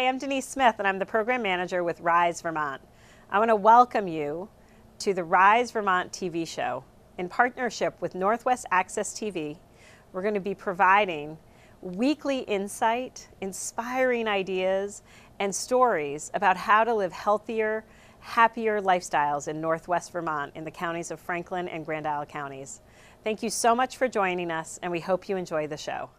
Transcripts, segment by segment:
Hi, I'm Denise Smith, and I'm the Program Manager with Rise Vermont. I want to welcome you to the Rise Vermont TV show. In partnership with Northwest Access TV, we're going to be providing weekly insight, inspiring ideas, and stories about how to live healthier, happier lifestyles in Northwest Vermont in the counties of Franklin and Grand Isle counties. Thank you so much for joining us, and we hope you enjoy the show.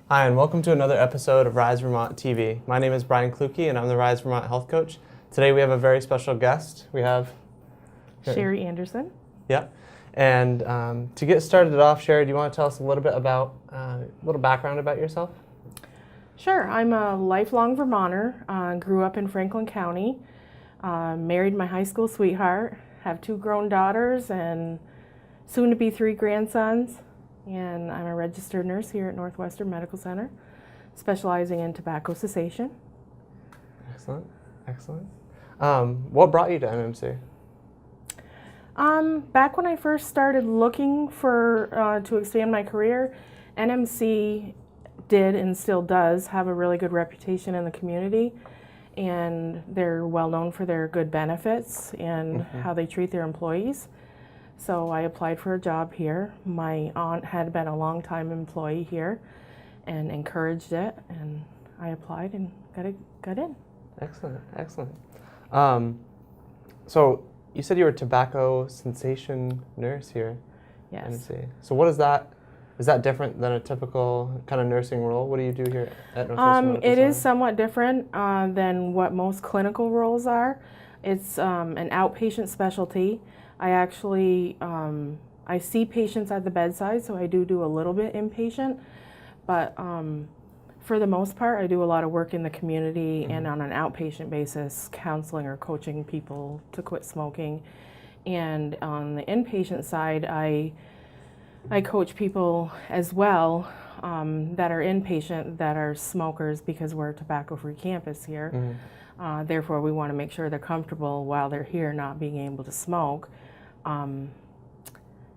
Hi, and welcome to another episode of Rise Vermont TV. My name is Brian Kluke, and I'm the Rise Vermont Health Coach. Today we have a very special guest. We have Chari Andersen. Yeah, and to get started off, Chari, do you want to tell us a little bit about, a little background about yourself? Sure, I'm a lifelong Vermonter. Grew up in Franklin County, married my high school sweetheart, have 2 grown daughters and soon to be 3 grandsons. And I'm a registered nurse here at Northwestern Medical Center, specializing in tobacco cessation. Excellent, excellent. What brought you to NMC? Back when I first started looking for to expand my career, NMC did and still does have a really good reputation in the community, and they're well known for their good benefits and how they treat their employees. So I applied for a job here. My aunt had been a long-time employee here and encouraged it, and I applied and got in. Excellent, excellent. So you said you were a tobacco cessation nurse here at Yes. NMC. So what is that? Is that different than a typical kind of nursing role? What do you do here at Northwestern Medical It Center? is somewhat different than what most clinical roles are. It's an outpatient specialty. I actually, I see patients at the bedside, so I do a little bit inpatient, but for the most part, I do a lot of work in the community and on an outpatient basis, counseling or coaching people to quit smoking. And on the inpatient side, I coach people as well that are inpatient that are smokers, because we're a tobacco-free campus here. Therefore, we want to make sure they're comfortable while they're here, not being able to smoke.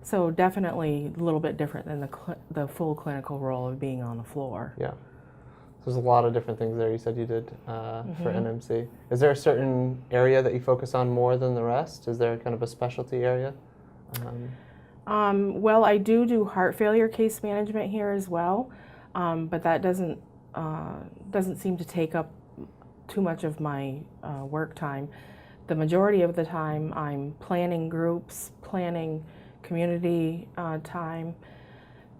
So definitely a little bit different than the full clinical role of being on the floor. Yeah. So there's a lot of different things there you said you did for NMC. Is there a certain area that you focus on more than the rest? Is there kind of a specialty area? Well, I do heart failure case management here as well, but that doesn't seem to take up too much of my work time. The majority of the time I'm planning groups, planning community time,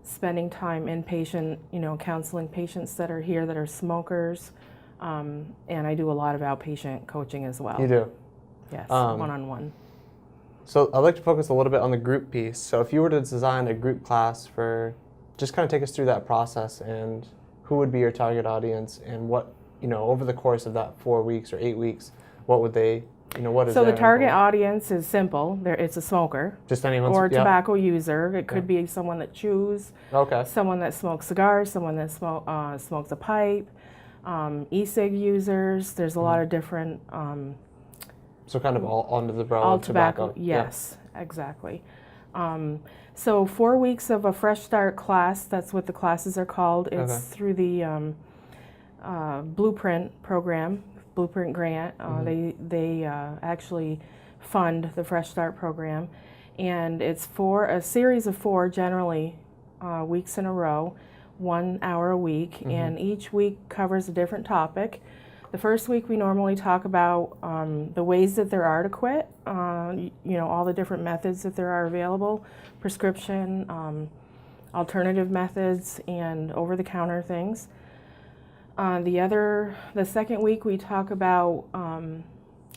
spending time inpatient, counseling patients that are here that are smokers, and I do a lot of outpatient coaching as well. You do? Yes, one-on-one. So I'd like to focus a little bit on the group piece. So if you were to design a group class just kind of take us through that process, and who would be your target audience, and what, over the course of that 4 weeks or 8 weeks, what would they, what is So the their target goal? audience is simple. It's a smoker. Just anyone? Or a tobacco user. It could be someone that chews, someone that smokes cigars, someone that smokes a pipe, e-cig users. There's a lot of different... so kind of all under the umbrella all of tobacco. Yes, exactly. So 4 weeks of a Fresh Start class, that's what the classes are called. It's through the Blueprint program, Blueprint grant. They actually fund the Fresh Start program, and it's for a series of 4 generally weeks in a row, 1 hour a week, and each week covers a different topic. The first week we normally talk about the ways that there are to quit, all the different methods that there are available, prescription, alternative methods, and over-the-counter things. The second week we talk about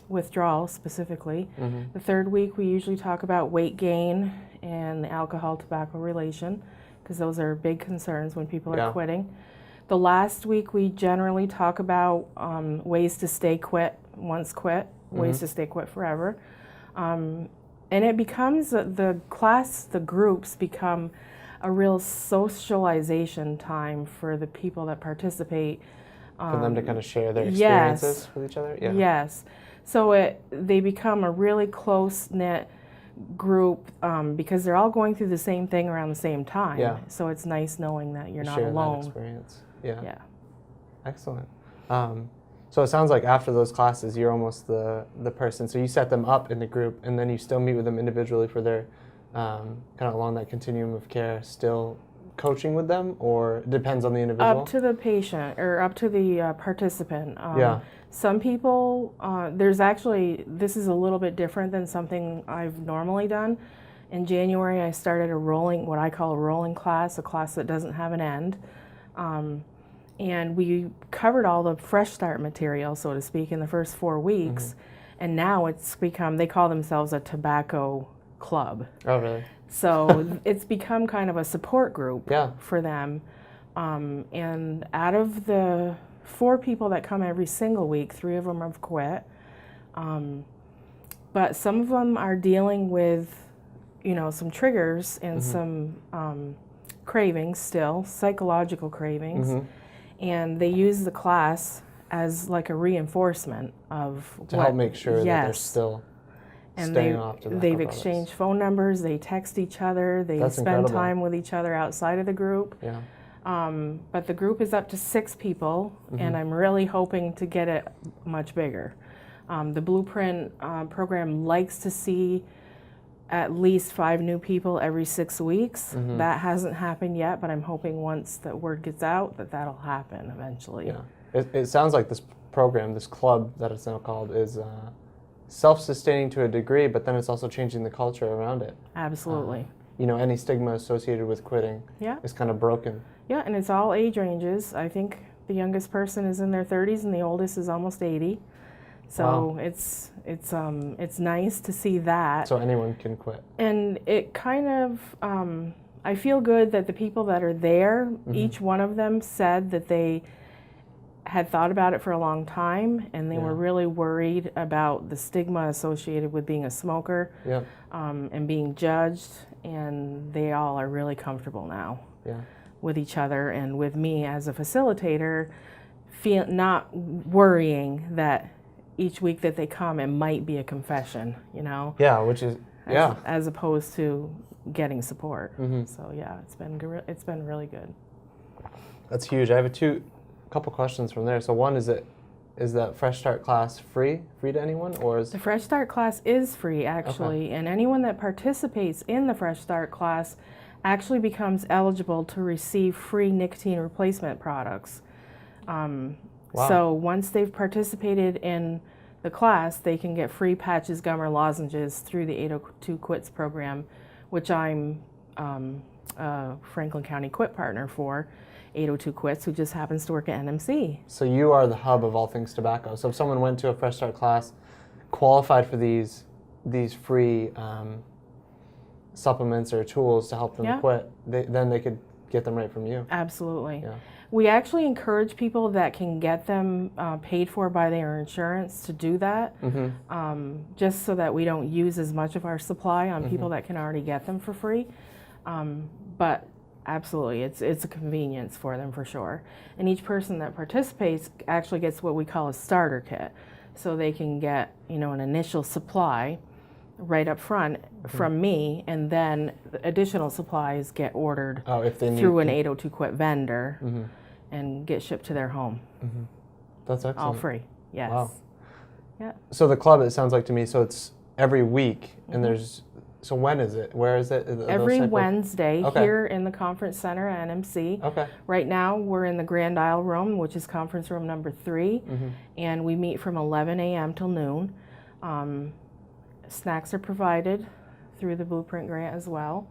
withdrawal specifically. The third week we usually talk about weight gain and the alcohol-tobacco relation, because those are big concerns when people are quitting. The last week we generally talk about ways to stay quit once quit, ways to stay quit forever. And it becomes, the groups become a real socialization time for the people that participate. For them to kind of share their experiences with each other? Yeah. Yes. So they become a really close-knit group because they're all going through the same thing around the same time. Yeah. So it's nice knowing that you're not alone. That experience. Yeah. Yeah. Excellent. So it sounds like after those classes, you're almost the person. So you set them up in the group, and then you still meet with them individually for their kind of along that continuum of care, still coaching with them, or it depends on the individual? Up to the patient, or up to the participant. Yeah. Some people, this is a little bit different than something I've normally done. In January, I started what I call a rolling class, a class that doesn't have an end. And we covered all the fresh start material, so to speak, in the first 4 weeks. And now it's become, they call themselves a tobacco club. Oh, really? So it's become kind of a support group Yeah. for them. And out of the 4 people that come every single week, 3 of them have quit. But some of them are dealing with, some triggers and some cravings still, psychological cravings. And they use the class as like a reinforcement of to help make sure that they're yes. still And staying off tobacco they've products. exchanged phone numbers, they text each other, they That's spend incredible. time with each other outside of the group. Yeah. But the group is up to 6 people, and I'm really hoping to get it much bigger. The Blueprint program likes to see at least 5 new people every 6 weeks. That hasn't happened yet, but I'm hoping once the word gets out that'll happen eventually. Yeah. It sounds like this program, this club that it's now called, is self-sustaining to a degree, but then it's also changing the culture around it. Absolutely. Any stigma associated with quitting is kind of broken. Yeah, and it's all age ranges. I think the youngest person is in their 30s and the oldest is almost 80. So Wow. it's nice to see that. So anyone can quit. And it kind of, I feel good that the people that are there, each one of them said that they had thought about it for a long time, and they were really worried about the stigma associated with being a smoker Yeah. and being judged, and they all are really comfortable now Yeah. with each other and with me as a facilitator, not worrying that each week that they come, it might be a confession, Yeah, which is as opposed to getting support. So yeah, it's been really good. That's huge. I have a couple questions from there. So one, is that Fresh Start class free to anyone, or is The Fresh Start class is free, actually, and anyone that participates in the Fresh Start class actually becomes eligible to receive free nicotine replacement products. So once they've participated in the class, they can get free patches, gum, or lozenges through the 802 Quits program, which I'm a Franklin County Quit partner for, 802 Quits, who just happens to work at NMC. So you are the hub of all things tobacco. So if someone went to a Fresh Start class, qualified for these free supplements or tools to help them quit, then they could get them right from you. Absolutely. Yeah. We actually encourage people that can get them paid for by their insurance to do that, just so that we don't use as much of our supply on people that can already get them for free. But absolutely, it's a convenience for them for sure. And each person that participates actually gets what we call a starter kit. So they can get, an initial supply right up front from me, and then the additional supplies get ordered if they need through an 802 Quit vendor and get shipped to their home. That's excellent. All free, yes. Wow. Yeah. So the club, it sounds like to me, so it's every week, and so when is it? Where is it? Every Wednesday Okay. here in the conference center at NMC. Okay. Right now we're in the Grand Isle room, which is conference room number 3, and we meet from 11 a.m. till noon. Snacks are provided through the Blueprint grant as well.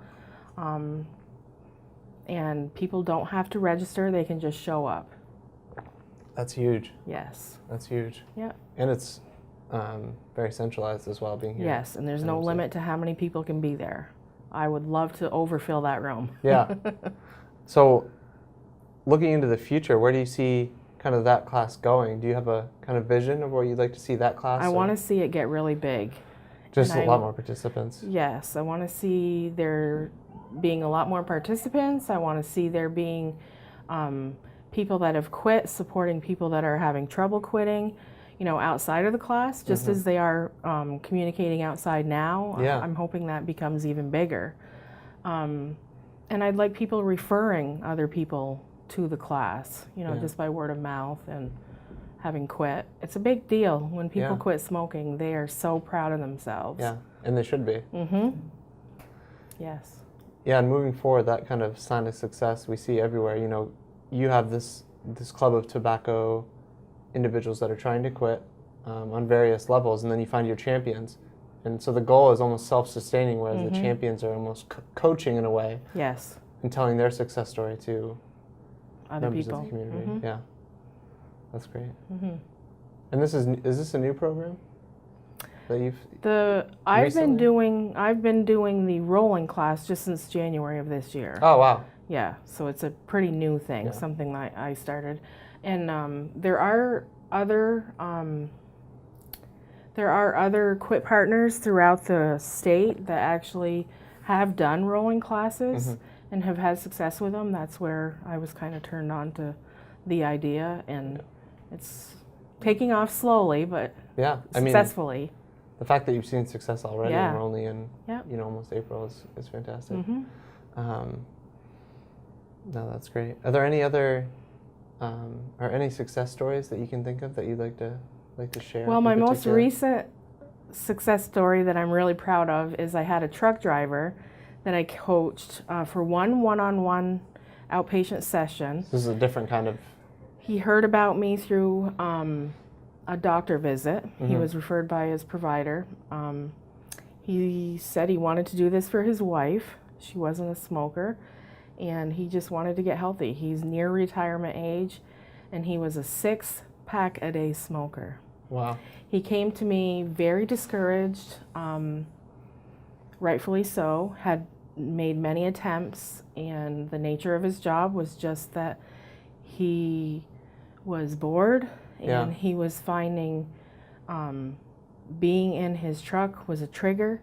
And people don't have to register, they can just show up. That's huge. Yes. That's huge. Yeah. And it's very centralized as well, being here. Yes, and there's no limit to how many people can be there. I would love to overfill that room. Yeah. So looking into the future, where do you see kind of that class going? Do you have a kind of vision of where you'd like to see that class? I want to see it get really big. Just a lot more participants. Yes, I want to see there being a lot more participants. I want to see there being people that have quit supporting people that are having trouble quitting, outside of the class, just as they are communicating outside now. Yeah. I'm hoping that becomes even bigger. And I'd like people referring other people to the class, just by word of mouth and having quit. It's a big deal when people Yeah. quit smoking. They are so proud of themselves. Yeah, and they should be. Yes. Yeah, and moving forward, that kind of sign of success we see everywhere. You know, you have this club of tobacco individuals that are trying to quit on various levels, and then you find your champions. And so the goal is almost self-sustaining, whereas the champions are almost coaching in a way. Yes. And telling their success story to Other members people. of the community. Yeah, that's great. And is this a new program that you've? I've been doing the rolling class just since January of this year. Oh wow. Yeah, so it's a pretty new thing, Yeah. something that I started, and there are other quit partners throughout the state that actually have done rolling classes and have had success with them. That's where I was kind of turned on to the idea, and it's taking off slowly, but Yeah, I mean, successfully. the fact that you've seen success already, Yeah. and we're only in Yep. almost April is fantastic. No, that's great. Are there any other or any success stories that you can think of that you'd like to share? Well, in my most particular? recent success story that I'm really proud of is I had a truck driver that I coached for one-on-one outpatient session. This is a different kind of. He heard about me through a doctor visit. He was referred by his provider. He said he wanted to do this for his wife. She wasn't a smoker, and he just wanted to get healthy. He's near retirement age, and he was a 6-pack-a-day smoker. Wow. He came to me very discouraged, rightfully so, had made many attempts, and the nature of his job was just that he was bored, and he was finding being in his truck was a trigger,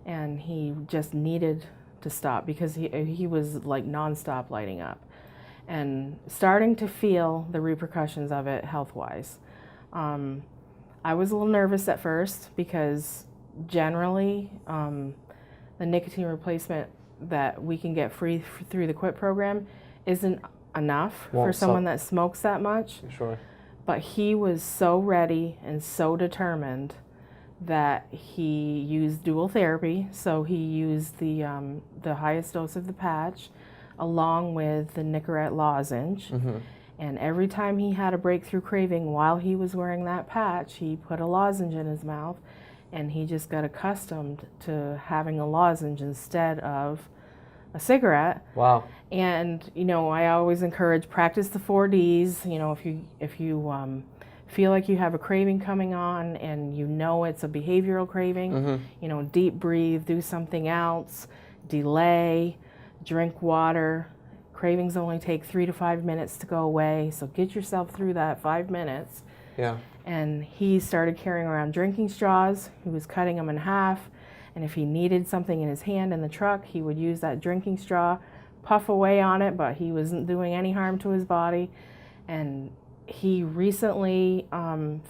and he just needed to stop because he was like nonstop lighting up and starting to feel the repercussions of it health-wise. I was a little nervous at first because generally the nicotine replacement that we can get free through the QUIT program isn't enough for someone that smokes that much. Sure. But he was so ready and so determined that he used dual therapy. So he used the highest dose of the patch along with the Nicorette lozenge. And every time he had a breakthrough craving while he was wearing that patch, he put a lozenge in his mouth, and he just got accustomed to having a lozenge instead of a cigarette. Wow. And you know, I always encourage practice the 4 Ds. You know, if you feel like you have a craving coming on and you know it's a behavioral craving, you know, deep breathe, do something else, delay, drink water. Cravings only take 3 to 5 minutes to go away, so get yourself through that 5 minutes. Yeah. And he started carrying around drinking straws. He was cutting them in half, and if he needed something in his hand in the truck, he would use that drinking straw, puff away on it, but he wasn't doing any harm to his body. And he recently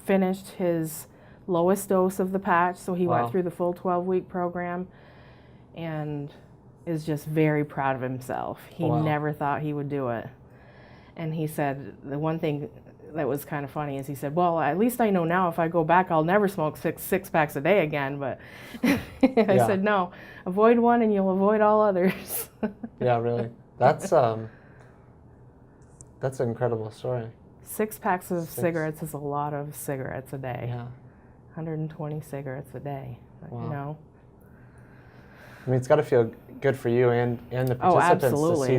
finished his lowest dose of the patch, so he went through the full 12-week program and is just very proud of himself. He never thought he would do it. And he said the one thing that was kind of funny is he said, well, at least I know now if I go back I'll never smoke six packs a day again. But I said, no, avoid one and you'll avoid all others. Yeah, really. That's an incredible story. 6 packs of cigarettes is a lot of cigarettes a day. Yeah. 120 cigarettes a day, you know. I mean, it's got to feel good for you and the participants to see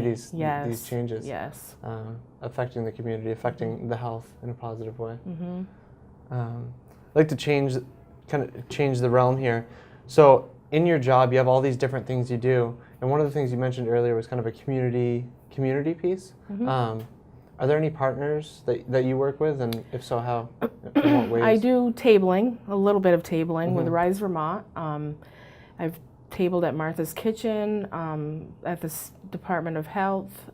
these changes. Yes. Affecting the community, affecting the health in a positive way. I'd like to change the realm here. So in your job, you have all these different things you do, and one of the things you mentioned earlier was kind of a community piece. Are there any partners that you work with, and if so, how? In what ways? I do tabling, a little bit of tabling with Rise Vermont. I've tabled at Martha's Kitchen, at the Department of Health,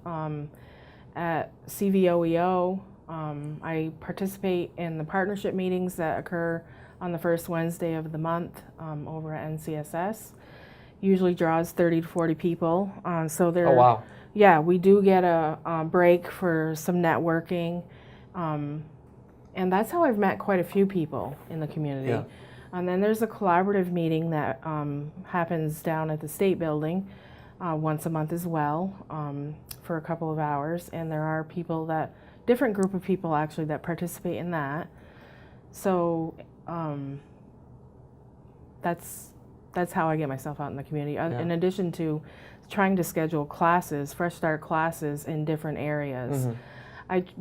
at CVOEO. I participate in the partnership meetings that occur on the first Wednesday of the month over at NCSS. Usually draws 30 to 40 people. So they're, oh, wow. Yeah, we do get a break for some networking. And that's how I've met quite a few people in the community. Yeah. And then there's a collaborative meeting that happens down at the State Building once a month as well, for a couple of hours. And there are people that, different group of people actually, that participate in that. So that's how I get myself out in the community. Yeah. In addition to trying to schedule classes, Fresh Start classes in different areas. Mm-hmm.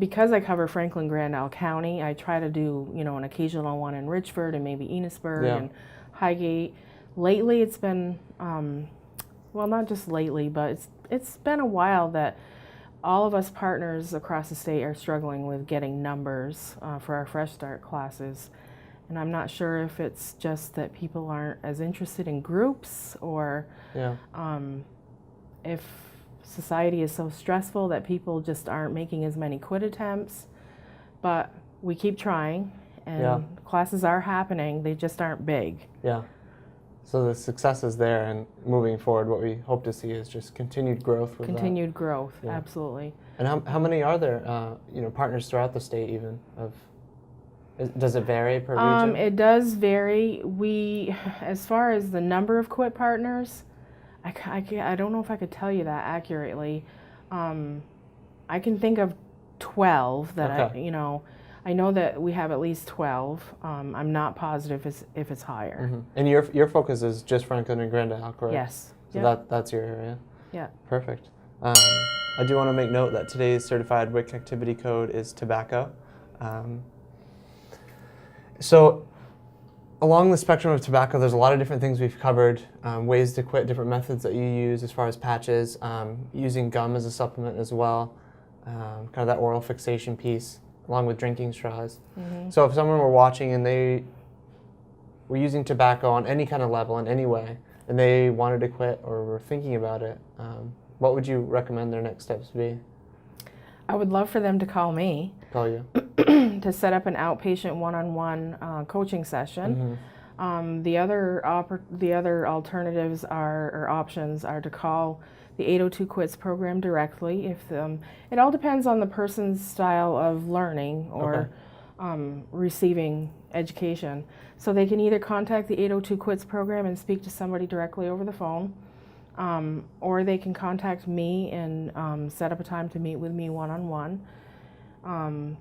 Because I cover Franklin Grand Isle County, I try to do, you know, an occasional one in Richford and maybe Enosburg and Highgate. Lately it's been, well, not just lately, but it's been a while that all of us partners across the state are struggling with getting numbers for our Fresh Start classes. And I'm not sure if it's just that people aren't as interested in groups, or if society is so stressful that people just aren't making as many quit attempts. But we keep trying, and classes are happening, they just aren't big. Yeah. So the success is there, and moving forward, what we hope to see is just continued growth with Continued growth, absolutely. And how many are there, you know, partners throughout the state even? Does it vary per region? It does vary. We, as far as the number of quit partners, I don't know if I could tell you that accurately. I can think of 12 that I know that we have at least 12. I'm not positive if it's higher. Mm-hmm. And your focus is just Franklin and Grand Isle, correct? Yes. So that's your area? Yeah. Perfect. I do want to make note that today's certified WIC activity code is tobacco. So along the spectrum of tobacco, there's a lot of different things we've covered, ways to quit, different methods that you use as far as patches, using gum as a supplement as well, kind of that oral fixation piece, along with drinking straws. Mm-hmm. So if someone were watching and they were using tobacco on any kind of level in any way, and they wanted to quit or were thinking about it, what would you recommend their next steps be? I would love for them to call me. Call you. To set up an outpatient one-on-one coaching session. Mm-hmm. The other alternatives or options are to call the 802 Quits program directly. It all depends on the person's style of learning or receiving education. So they can either contact the 802 Quits program and speak to somebody directly over the phone, or they can contact me and set up a time to meet with me one-on-one.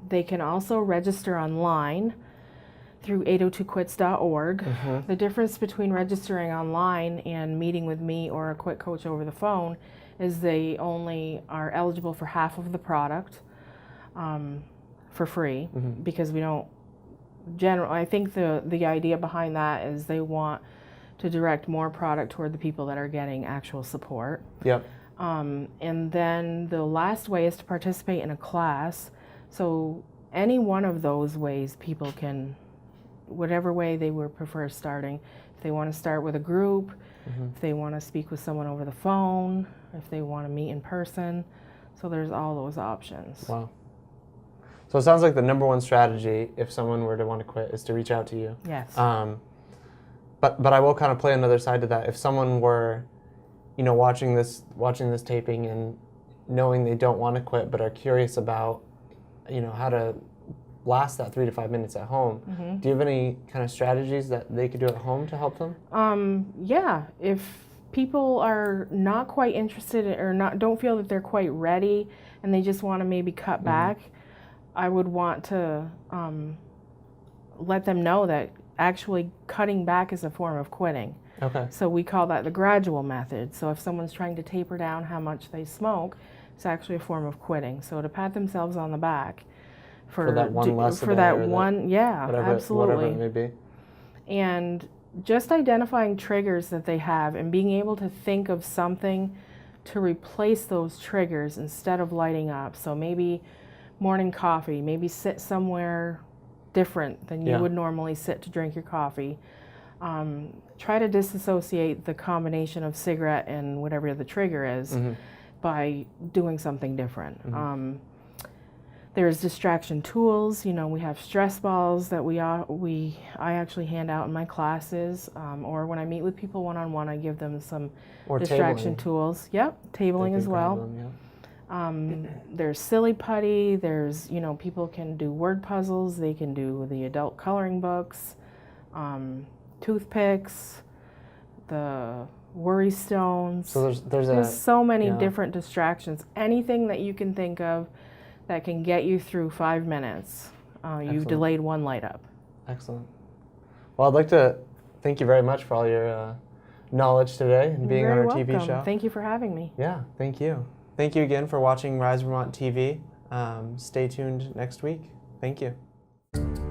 They can also register online through 802quits.org. Mm-hmm. The difference between registering online and meeting with me or a quit coach over the phone is they only are eligible for half of the product for free, because we don't I think the idea behind that is they want to direct more product toward the people that are getting actual support. Yep. And then the last way is to participate in a class. So any one of those ways people can, whatever way they would prefer starting. If they want to start with a group, if they want to speak with someone over the phone, if they want to meet in person. So there's all those options. Wow. So it sounds like the number one strategy, if someone were to want to quit, is to reach out to you. Yes. But I will kind of play another side to that. If someone were, you know, watching this taping and knowing they don't want to quit but are curious about, you know, how to last that 3 to 5 minutes at home, do you have any kind of strategies that they could do at home to help them? Yeah. If people are not quite interested or don't feel that they're quite ready and they just want to maybe cut back, I would want to let them know that actually cutting back is a form of quitting. Okay. So we call that the gradual method. So if someone's trying to taper down how much they smoke, it's actually a form of quitting. So to pat themselves on the back for that one less for that one, absolutely. Whatever it may be. And just identifying triggers that they have and being able to think of something to replace those triggers instead of lighting up. So maybe morning coffee, maybe sit somewhere different than you would normally sit to drink your coffee. Try to disassociate the combination of cigarette and whatever the trigger is by doing something different. There's distraction tools. You know, we have stress balls that I actually hand out in my classes, or when I meet with people one-on-one, I give them some distraction tools. Yep, tabling as well. There's silly putty, there's, people can do word puzzles, they can do the adult coloring books, toothpicks, the worry stones. So there's so many different distractions. Anything that you can think of that can get you through 5 minutes, you've delayed one light up. Excellent. Well, I'd like to thank you very much for all your knowledge today and being on our TV show. Thank you for having me. Yeah, thank you. Thank you again for watching Rise Vermont TV. Stay tuned next week. Thank you.